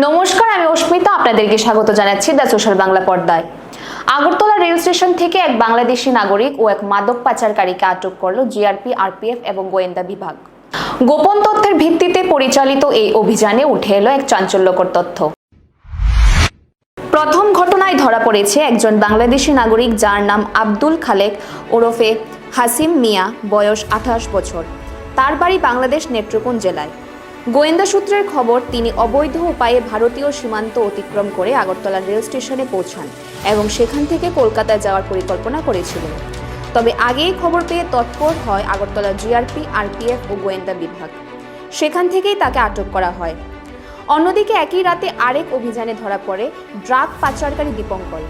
নমস্কার, আমি অস্মিতা আপনাদেরকে স্বাগত জানাচ্ছি দ্য সোশ্যাল বাংলা পর্দায়। আগরতলা রেল স্টেশন থেকে এক বাংলাদেশি নাগরিক ও এক মাদক পাচারকারীকে আটক করল জিআরপি, আরপিএফ এবং গোয়েন্দা বিভাগ। গোপন তথ্যের ভিত্তিতে পরিচালিত এই অভিযানে উঠে এলো এক চাঞ্চল্যকর তথ্য। প্রথম ঘটনায় ধরা পড়েছে একজন বাংলাদেশি নাগরিক, যার নাম আব্দুল খালেক ওরফে হাসিম মিয়া, বয়স 28 বছর। তার বাড়ি বাংলাদেশ নেত্রকোনা জেলায়। গোয়েন্দা সূত্রের খবর, তিনি অবৈধ উপায়ে ভারতীয় সীমান্ত অতিক্রম করে আগরতলা রেল স্টেশনে পৌঁছান এবং সেখান থেকে কলকাতায় যাওয়ার পরিকল্পনা করেছিলেন। তবে আগেই খবর পেয়ে তৎপর হয় আগরতলা জিআরপি, আরপিএফ ও গোয়েন্দা বিভাগ। সেখান থেকেই তাকে আটক করা হয়। অন্যদিকে একই রাতে আরেক অভিযানে ধরা পড়ে ড্রাগ পাচারকারী দীপঙ্কর,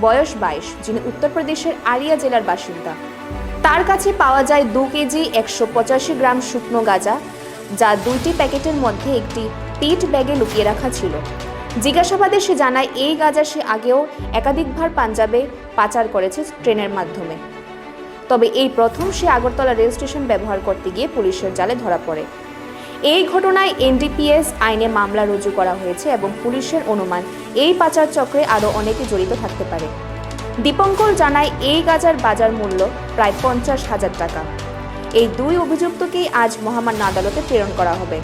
বয়স 22, যিনি উত্তরপ্রদেশের আলিয়া জেলার বাসিন্দা। তার কাছে পাওয়া যায় 2 কেজি 185 গ্রাম শুকনো গাঁজা, যা 2টি প্যাকেটের মধ্যে একটি পিট ব্যাগে লুকিয়ে রাখা ছিল। জিজ্ঞাসাবাদে সে জানায়, এই গাঁজা সে আগেও একাধিকবার পাঞ্জাবে পাচার করেছে ট্রেনের মাধ্যমে। তবে এই প্রথম সে আগরতলা রেল স্টেশন ব্যবহার করতে গিয়ে পুলিশের জালে ধরা পড়ে। এই ঘটনায় এনডিপিএস আইনে মামলা রুজু করা হয়েছে এবং পুলিশের অনুমান এই পাচার চক্রে আরও অনেকে জড়িত থাকতে পারে। দীপঙ্কর জানায়, এই গাঁজার বাজার মূল্য প্রায় 50,000 টাকা। এই দুই অভিযুক্তকেই আজ মহামান্য আদালতে প্রেরণ করা হবে।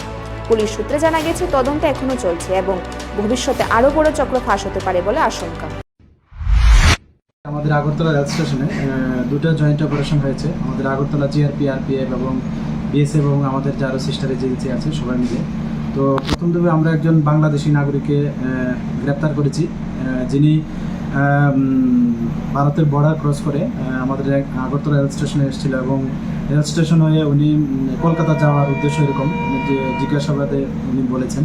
পুলিশ সূত্রে জানা গেছে, তদন্ত এখনো চলছে এবং ভবিষ্যতে আরও বড় চক্র ফাঁস হতে পারে বলে আশঙ্কা। আমাদের আগরতলা রেল স্টেশনে দুটো জয়েন্ট অপারেশন হয়েছে। আমাদের আগরতলা জিআরপি, আরপিএফ এবং বিএসএফ এবং আমাদের যারা সিস্টার এজেন্সি আছে সবাই মিলে। তো প্রথম দিকে আমরা একজন বাংলাদেশি নাগরিককে গ্রেপ্তার করেছি, যিনি ভারতের বর্ডার ক্রস করে আমাদের আগরতলা রেল স্টেশনে এসেছিল এবং রেল স্টেশন হয়ে উনি কলকাতা যাওয়ার উদ্দেশ্য এরকম যে জিজ্ঞাসাবাদে উনি বলেছেন।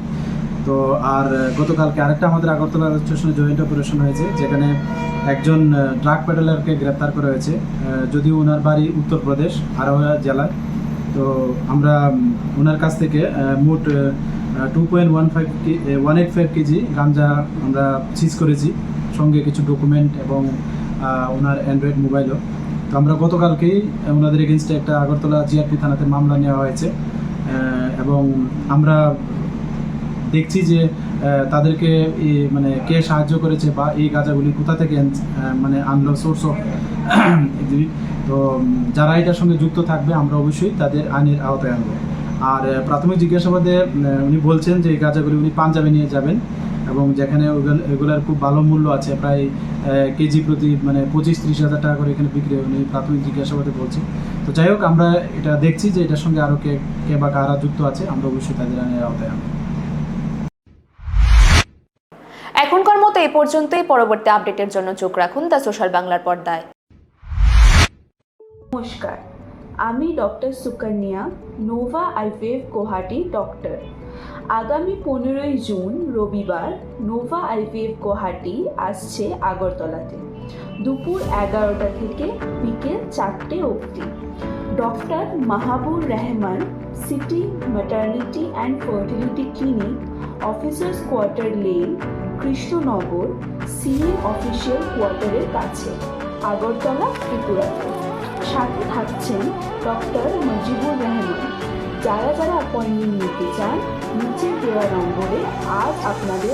তো আর গতকালকে আরেকটা আমাদের আগরতলা রেল স্টেশনে জয়েন্ট অপারেশন হয়েছে, যেখানে একজন ড্রাগ পেডেলারকে গ্রেপ্তার করা হয়েছে, যদিও ওনার বাড়ি উত্তরপ্রদেশ আরোহা জেলায়। তো আমরা ওনার কাছ থেকে মোট 2.185 কেজি গাঞ্জা আমরা সিজ করেছি, সঙ্গে কিছু ডকুমেন্ট এবং ওনার অ্যান্ড্রয়েড মোবাইলও। তো আমরা গতকালকেই ওনাদের এগেনস্টে একটা আগরতলা জিআরপি থানাতে মামলা নেওয়া হয়েছে এবং আমরা দেখছি যে তাদেরকে মানে কে সাহায্য করেছে বা এই গাঁজাগুলি কোথা থেকে মানে আনলো, সোর্স অফ। তো যারা এটার সঙ্গে যুক্ত থাকবে আমরা অবশ্যই তাদের আইনের আওতায় আনবো। আর প্রাথমিক জিজ্ঞাসাবাদে উনি বলছেন যে এই গাঁজাগুলি উনি পাঞ্জাবে নিয়ে যাবেন এবং যেখানে এগুলার খুব ভালো মূল্য আছে, প্রায় কেজি প্রতি মানে 25-30 হাজার টাকা করে এখানে বিক্রি হয়, উনি প্রাথমিক জিজ্ঞাসাবাদে বলছে। তো যাই হোক, আমরা এটা দেখছি যে এটার সঙ্গে আরও কে বা কারা যুক্ত আছে, আমরা অবশ্যই তাদের আইনের আওতায় আনবো। এখনকার মতো এই পর্যন্তই। পরবর্তী আপডেটের জন্য চোখ রাখুন দ্য সোশ্যাল বাংলার পর্দায়। নমস্কার, আমি doctor Sukanya, Nova IVF Guwahati doctor. আগামী 15ই জুন রবিবার নোভা আইভিএফ গুয়াহাটি আসছে আগরতলাতে দুপুর 11টা থেকে বিকেল 4টে অবধি। Doctor Mahabur Rahman, city maternity and fertility clinic, officers quarter lane, Krishnanagar, CM official কোয়ার্টারের কাছে, আগরতলা, ত্রিপুরাতে। সাথে থাকছেন ডক্টর মুজিবুর রহমান। যারা অ্যাপয়েন্টমেন্ট নিতে চান, নিচে দেওয়া নম্বরে আজ আপনাদের